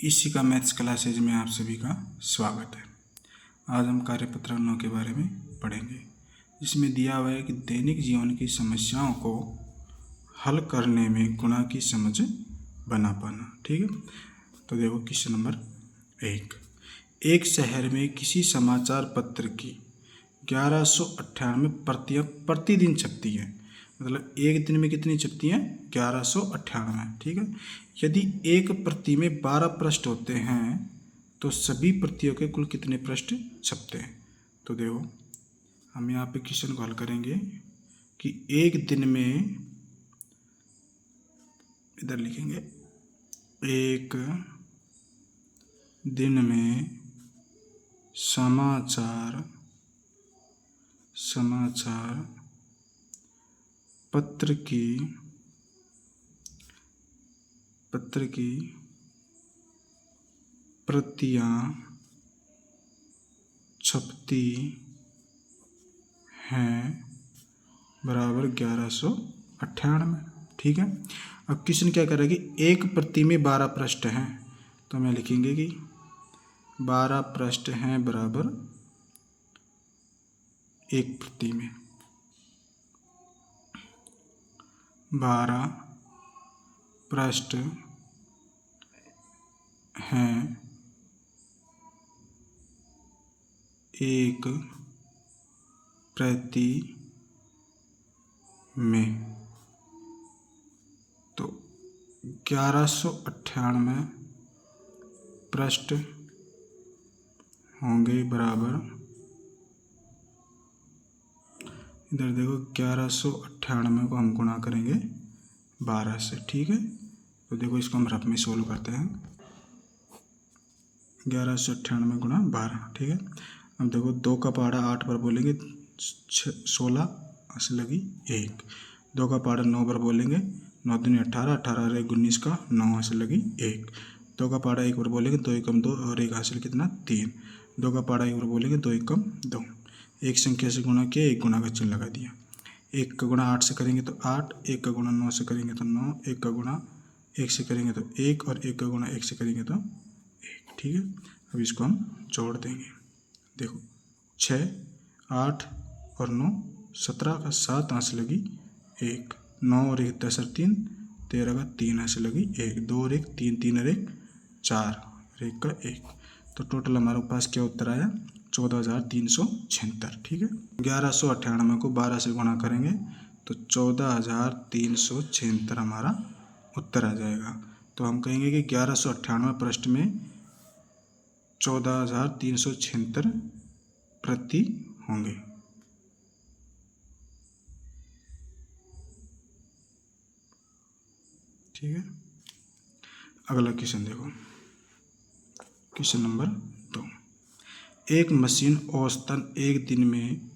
Ishika maths classes में आप सभी का स्वागत है। आज हम कार्यपत्र 9 के बारे में पढ़ेंगे, जिसमें दिया हुआ है कि दैनिक जीवन की समस्याओं को हल करने में गुणा की समझ बना पाना। ठीक है, तो देखो क्वेश्चन नंबर 1। एक शहर में किसी समाचार पत्र की 1198 प्रतियां प्रतिदिन छपती है। मतलब एक दिन में कितनी छपती हैं? 1198। ठीक है, यदि एक प्रति में 12 पृष्ठ होते हैं तो सभी प्रतियों के कुल कितने पृष्ठ छपते हैं? तो देखो हम यहाँ पे क्वेश्चन को हल करेंगे कि एक दिन में, इधर लिखेंगे, एक दिन में समाचार पत्र की प्रतियां छपती हैं बराबर 1198। ठीक है, अब क्वेश्चन क्या कर रहा है कि एक प्रति में 12 पृष्ठ हैं, तो मैं लिखेंगे कि 12 पृष्ठ हैं बराबर एक प्रति में 12 पृष्ठ हैं एक प्रति में, तो 1198 पृष्ठ होंगे बराबर, इधर देखो 1198 को हम गुणा करेंगे 12 से। ठीक है, तो देखो इसको हम रफ में सोल्व करते हैं। 1198 गुणा 12। ठीक है, अब देखो 2 का पहाड़ा 8 पर बोलेंगे 16 से लगी 1, 2 का पहाड़ा 9 पर बोलेंगे 9 दूनी 18, 18 एक 19 का 9 से लगी 1, 2 का पहाड़ा 1 पर बोलेंगे 2 एकम 2 और 1 हासिल कितना 3, 2 का पहाड़ा 1 पर बोलेंगे 2 एकम 2, एक संख्या से गुणा किया, एक गुणा का चिन्ह लगा दिया। 1 का गुणा 8 से करेंगे तो 8, 1 का गुणा 9 से करेंगे तो 9, 1 का गुणा 1 से करेंगे तो 1 और 1 का गुणा 1 से करेंगे तो 1। ठीक है, अब इसको हम जोड़ देंगे। देखो 6, 8 और 9 17 का 7 हाथ से लगी 1, 9 और 1 10 और 3 13 का 3 हाथ से लगी 1, 2 और 1 3, 3 और 1 4 और 1 का 1, तो टोटल हमारे पास क्या उत्तर आया? 14,376। ठीक है, 1198 को 12 से गुणा करेंगे तो 14,376 हमारा उत्तर आ जाएगा। तो हम कहेंगे कि 1198 पृष्ठ में 14,376 प्रति होंगे। ठीक है, अगला क्वेश्चन देखो, क्वेश्चन नंबर 2। एक मशीन औसतन एक दिन में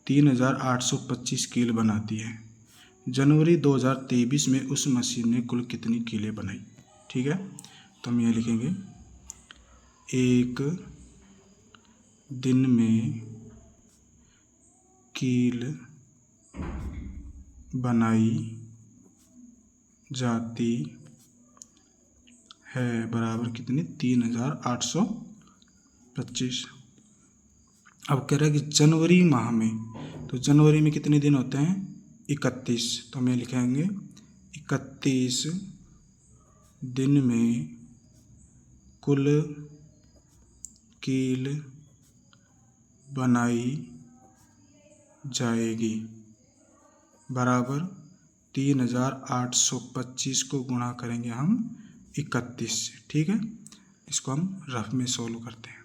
3,825 कील बनाती है। जनवरी 2023 में उस मशीन ने कुल कितनी कीलें बनाई? ठीक है, तो हम ये लिखेंगे, एक दिन में कील बनाई जाती है बराबर कितनी? 3,825। अब कह रहा है कि जनवरी माह में, तो जनवरी में कितने दिन होते हैं? 31, तो हम ये लिखेंगे 31 दिन में कुल कील बनाई जाएगी बराबर 3,825 को गुणा करेंगे हम 31 से। ठीक है, इसको हम रफ में सोल्व करते हैं।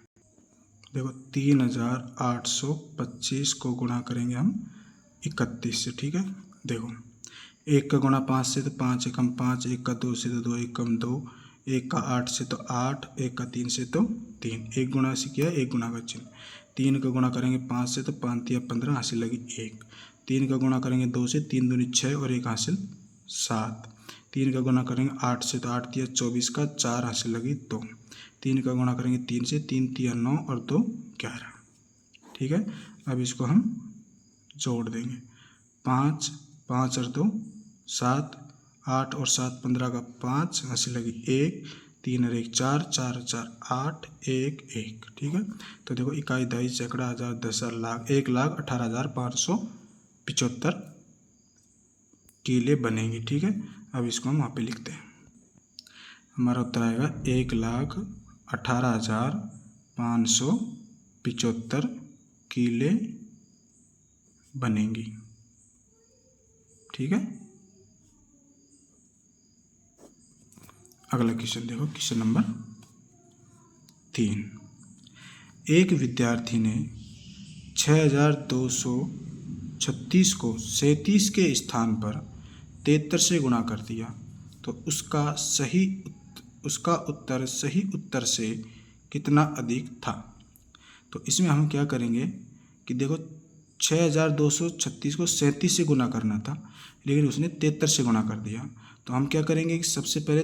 देखो 3,825 को गुणा करेंगे हम 31 से। ठीक है, देखो 1 का गुणा 5 से तो 5 एकम 5, 1 का 2 से तो 2 एकम 2, 1 का 8 से तो 8, 1 का 3 से तो 3, एक गुणा से किया, एक गुणा का चिन्ह। 3 का गुणा करेंगे 5 से तो 5 या 15 हासिल लगी 1, 3 का गुणा करेंगे 2 से, 3 दूनी 6 और 1 हासिल 7, 3 का गुणा करेंगे 8 से तो 8 या 24 का 4 हासिल लगी 2, 3 का गुणा करेंगे 3 से, 3 या 9 और 2 11। ठीक है, अब इसको हम जोड़ देंगे। 5, 5 और 2 7, 8 और 7 15 का 5 हासिल लगी 1, 3 और 1 4, 4 और 4 8, 1 1। ठीक है, तो देखो इकाई, दहाई, सैकड़ा, हजार, दस, लाख, 1,18,575 किले बनेंगी। ठीक है, अब इसको हम वहाँ पे लिखते हैं। हमारा उत्तर आएगा 1,18,575 किले बनेंगी। ठीक है, अगला क्वेश्चन देखो, क्वेश्चन नंबर 3। एक विद्यार्थी ने 6,236 को 37 के स्थान पर 73 से गुणा कर दिया, तो उसका उत्तर सही उत्तर से कितना अधिक था। तो इसमें हम क्या करेंगे कि देखो 6,236 को 37 से गुणा करना था, लेकिन उसने 73 से गुणा कर दिया। तो हम क्या करेंगे कि सबसे पहले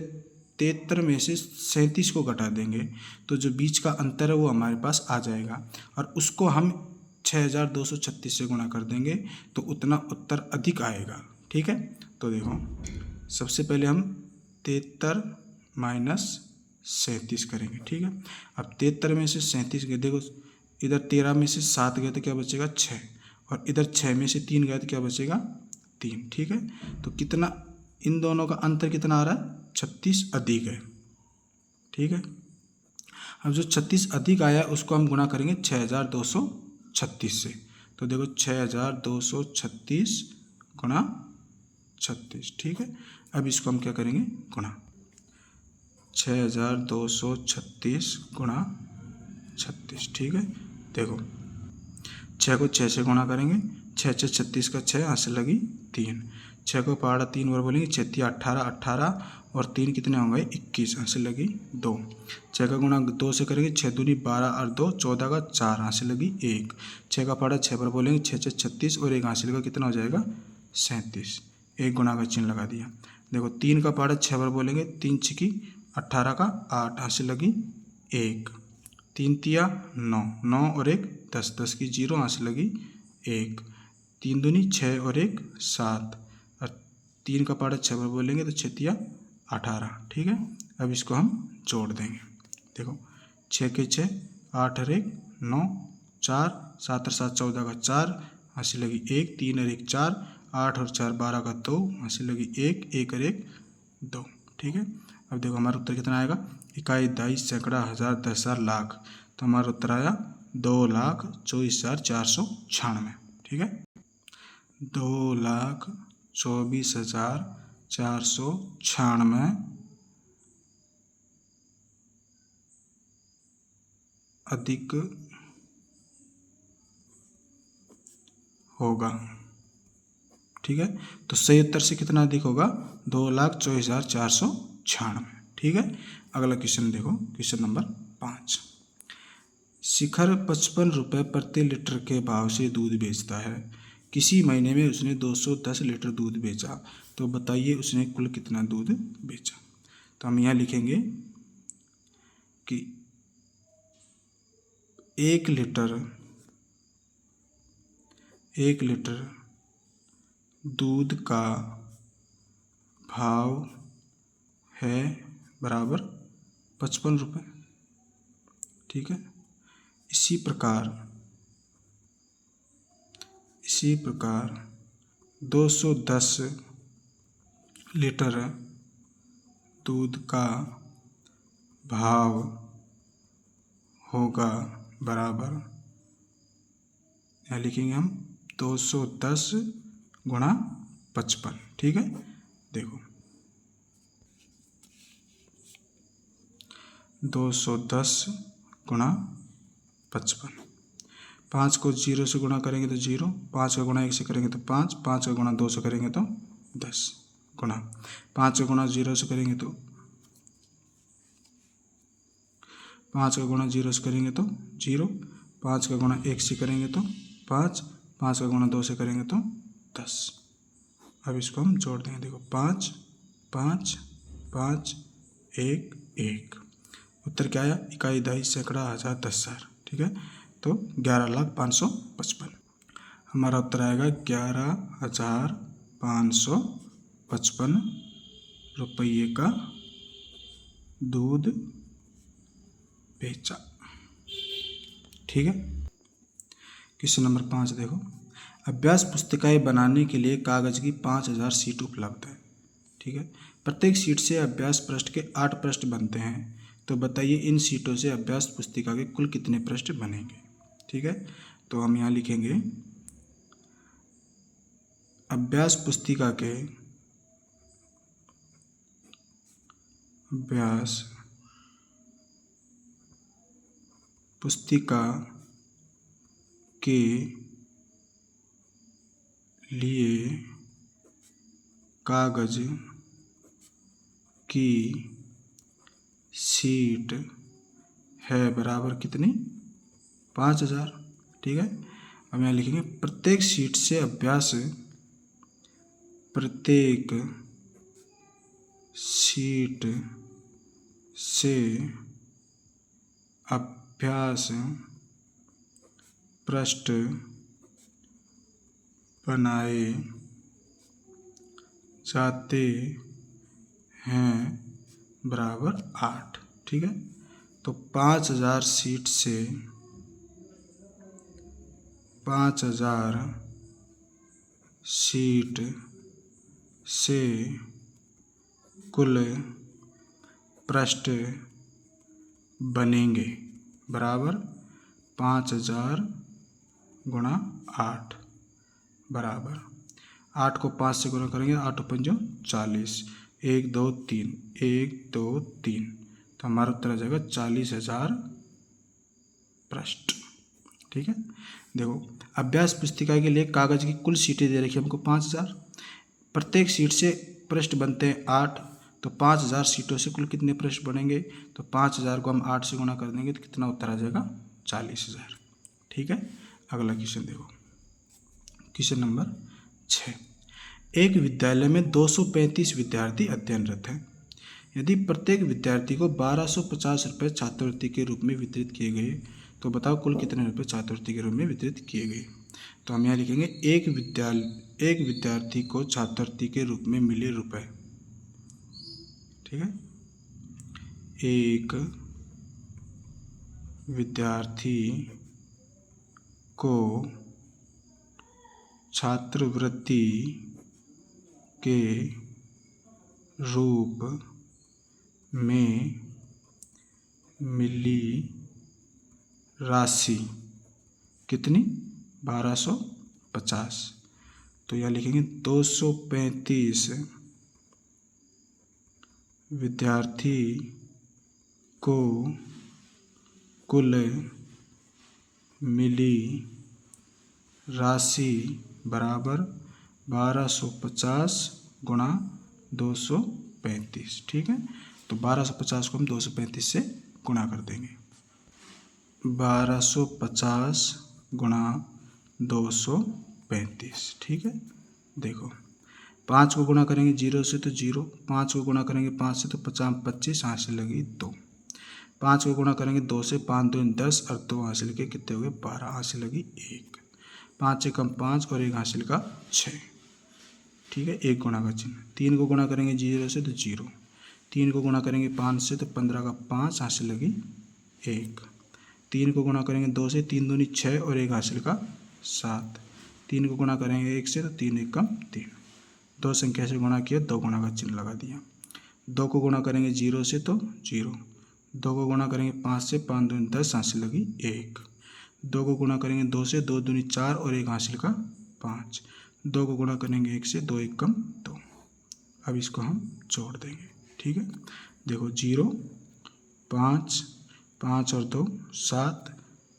73 में से 37 को घटा देंगे, तो जो बीच का अंतर है वो हमारे पास आ जाएगा, और उसको हम 6,236 से गुणा कर देंगे, तो उतना उत्तर अधिक आएगा। ठीक है, तो देखो सबसे पहले हम 73 माइनस 37 करेंगे। ठीक है, अब 73 में से 37 गए, देखो इधर 13 में से 7 गए तो क्या बचेगा 6, और इधर 6 में से 3 गए तो क्या बचेगा 3। ठीक है, तो कितना इन दोनों का अंतर कितना आ रहा है, 36 अधिक है। ठीक है, अब जो 36 अधिक आया उसको हम गुणा करेंगे 6,236 से। तो देखो 6,236 गुणा 36। ठीक है, अब इसको हम क्या करेंगे गुणा 6,236 गुणा 36। ठीक है, देखो 6 को 6 से गुणा करेंगे, 6 6 36 का 6, यहाँ से लगी 3, 6 को पहाड़ा 3 बार बोलेंगे, 6 3 18, 18 और 3 कितने होंगे 21, यहाँ से लगी 2। 6 का गुणा 2 से करेंगे, 6 दूनी 12 और 2 14 का 4, यहाँ से लगी 1। 6 का पहाड़ा 6 बार बोलेंगे, 6 6 36 और 1 यहाँ से लगा, कितना हो जाएगा 37। एक गुणा का चिन्ह लगा दिया। देखो 3 का पहाड़ा 6 बार बोलेंगे, 3 छिकी 18 का 8, यहाँ से लगी 1, 3 तिया 9, 9 और 1 10, 10 की 0, यहाँ से लगी 1, 3 दूनी 6 और 1 7, और 3 का पहाड़ा 6 बार बोलेंगे तो 6 तिया 18। ठीक है, अब इसको हम जोड़ देंगे। देखो 6 के 6, 8 और 1 9, 4 7 और 7 14 का 4, यहाँ से लगी 1, 3 और 1 4, 8 और 4 12 का 2, यहाँ से लगी 1, 1 और 1 2। ठीक है, अब देखो हमारा उत्तर कितना आएगा, इकाई, दहाई, सैकड़ा, हजार, दस, लाख। तो हमारा उत्तर आया 2,24,496। ठीक है, 2,24,496 अधिक होगा। ठीक है, तो सही उत्तर से कितना अधिक होगा, 2,24,496। ठीक है, अगला क्वेश्चन देखो, क्वेश्चन नंबर 5। शिखर 55 रुपये प्रति लीटर के भाव से दूध बेचता है। किसी महीने में उसने 210 लीटर दूध बेचा, तो बताइए उसने कुल कितना दूध बेचा। तो हम यहाँ लिखेंगे कि 1 लीटर दूध का भाव है बराबर 55 रुपये। ठीक है, इसी प्रकार 210 लीटर दूध का भाव होगा बराबर, यहाँ लिखेंगे हम 210 गुणा 55। ठीक है, देखो 210 गुणा 55, 5 को 0 से गुणा करेंगे तो 0, 5 का गुणा 1 से करेंगे तो 5, 5 का गुणा 2 से करेंगे तो 10, गुणा 5 का गुणा 0 से करेंगे तो 5 का गुणा 0 से करेंगे तो 0, 5 का गुणा 1 से करेंगे तो 5, 5 का गुणा 2 से करेंगे तो 10। अब इसको हम जोड़ देंगे, देखो 5 5 5 1 1। उत्तर क्या आया, इकाई, दहाई, सैकड़ा, हजार, 10,000। ठीक है, तो 11,555। हमारा उत्तर आएगा 11,555 रुपये का दूध बेचा। ठीक है। क्वेश्चन नंबर 5 देखो, अभ्यास पुस्तिकाएं बनाने के लिए कागज की 5000 शीट उपलब्ध है। ठीक है। प्रत्येक शीट से अभ्यास पृष्ठ के 8 पृष्ठ बनते हैं, तो बताइए इन शीटों से अभ्यास पुस्तिका के कुल कितने पृष्ठ बनेंगे। ठीक है। तो हम यहाँ लिखेंगे अभ्यास पुस्तिका के लिए कागज की शीट है बराबर कितनी, 5000। ठीक है। अब यहाँ लिखेंगे प्रत्येक शीट से अभ्यास पृष्ठ बनाए जाते हैं बराबर 8। ठीक है। तो 5000 शीट से 5000 शीट से कुल पृष्ठ बनेंगे बराबर 5000 गुणा 8 बराबर 8 को 5 से गुणा करेंगे, 8 पंजो 40, 1 2 3, 1 2 3, तो हमारा उत्तर आ जाएगा 40,000 पृष्ठ। ठीक है। देखो अभ्यास पुस्तिका के लिए कागज की कुल शीटें दे रखी है हमको 5000, प्रत्येक शीट से पृष्ठ बनते हैं 8, तो 5000 शीटों से कुल कितने पृष्ठ बनेंगे, तो 5000 को हम 8 से गुणा कर देंगे तो कितना उत्तर आ जाएगा, 40,000। ठीक है। अगला क्वेश्चन देखो, क्वेश्चन नंबर 6, एक विद्यालय में 235 विद्यार्थी अध्ययनरत हैं। यदि प्रत्येक विद्यार्थी को 1250 रुपये छात्रवृत्ति के रूप में वितरित किए गए, तो बताओ कुल कितने रुपये छात्रवृत्ति के रूप में वितरित किए गए। तो हम यहाँ लिखेंगे एक विद्यार्थी को छात्रवृत्ति के रूप में मिले रुपए। ठीक है। एक विद्यार्थी को छात्रवृत्ति के रूप में मिली राशि कितनी, 1250। तो यहाँ लिखेंगे 235 विद्यार्थी को कुल मिली राशि बराबर 1250 गुणा 235। ठीक है। तो 1250 को हम 235 से गुणा कर देंगे, 1250 गुणा 235। ठीक है। देखो 5 को गुणा करेंगे 0 से तो 0, 5 को गुणा करेंगे 5 से तो 50 25, यहाँ से लगी 2, 5 को गुणा करेंगे 2 से, 5 2 10 और 2 हासिल के कितने हो गए, 12, हासिल लगी 1, 5 से कम 5 और 1 हासिल का 6। ठीक है। 1 गुणा का चिन्ह, 3 को गुणा करेंगे 0 से तो 0, 3 को गुणा करेंगे 5 से तो 15 का 5, हासिल लगी 1, 3 को गुणा करेंगे 2 से, 3 दूनी 6 और 1 हासिल का 7, 3 को गुणा करेंगे 1 से तो 3 1 कम 3, 2 संख्या से गुणा किया, 2 गुणा का चिन्ह लगा दिया, 2 को गुणा करेंगे 0 से तो 0, 2 को गुणा करेंगे 5 से, 5 दूनी 10, हासिल लगी 1, 2 को गुणा करेंगे 2 से, 2 दूनी 4 और 1 हासिल का 5, 2 को गुणा करेंगे 1 से, 2 1 कम 2। अब इसको हम जोड़ देंगे। ठीक है। देखो 0 5 5 और 2 7,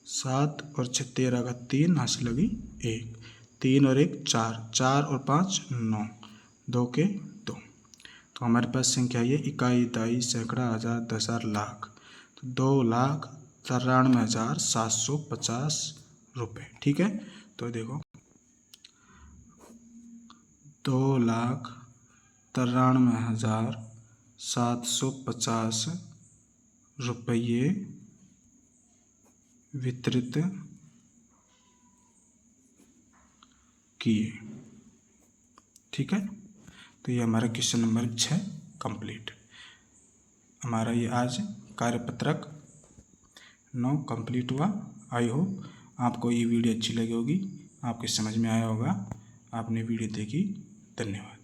7 और 6 13 का 3, हासिल लगी 1, 3 और 1 4, 4 और 5 9, 2 के 2। तो हमारे पास संख्या ये इकाई दाई सैकड़ा हज़ार 10,000 लाख, तो 2,93,750 रुपये। ठीक है। तो देखो 2,93,750 रुपये वितरित किए। ठीक है। तो ये हमारा क्वेश्चन नंबर 6 कंप्लीट। हमारा ये आज कार्यपत्रक 9 कंप्लीट हुआ। आई होप आपको ये वीडियो अच्छी लगी होगी, आपके समझ में आया होगा। आपने वीडियो देखी, धन्यवाद।